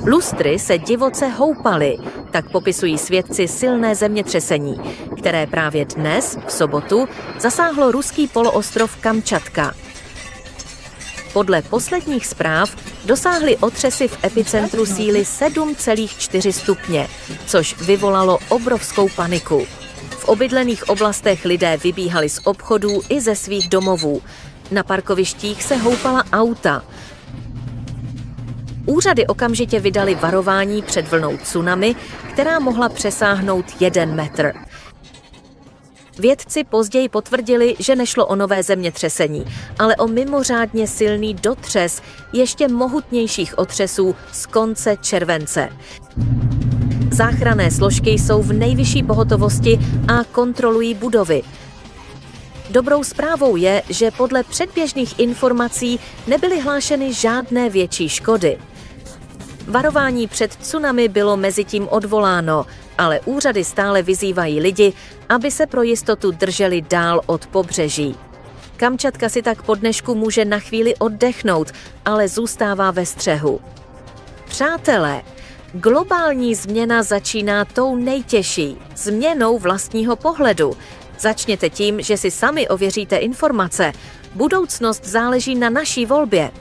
Lustry se divoce houpaly, tak popisují svědci silné zemětřesení, které právě dnes, v sobotu, zasáhlo ruský poloostrov Kamčatka. Podle posledních zpráv dosáhly otřesy v epicentru síly 7,4 stupně, což vyvolalo obrovskou paniku. V obydlených oblastech lidé vybíhali z obchodů i ze svých domovů. Na parkovištích se houpala auta. Úřady okamžitě vydali varování před vlnou tsunami, která mohla přesáhnout 1 metr. Vědci později potvrdili, že nešlo o nové zemětřesení, ale o mimořádně silný dotřes ještě mohutnějších otřesů z konce července. Záchranné složky jsou v nejvyšší pohotovosti a kontrolují budovy. Dobrou zprávou je, že podle předběžných informací nebyly hlášeny žádné větší škody. Varování před tsunami bylo mezitím odvoláno, ale úřady stále vyzývají lidi, aby se pro jistotu drželi dál od pobřeží. Kamčatka si tak po dnešku může na chvíli oddechnout, ale zůstává ve střehu. Přátelé, globální změna začíná tou nejtěžší, změnou vlastního pohledu. Začněte tím, že si sami ověříte informace. Budoucnost záleží na naší volbě.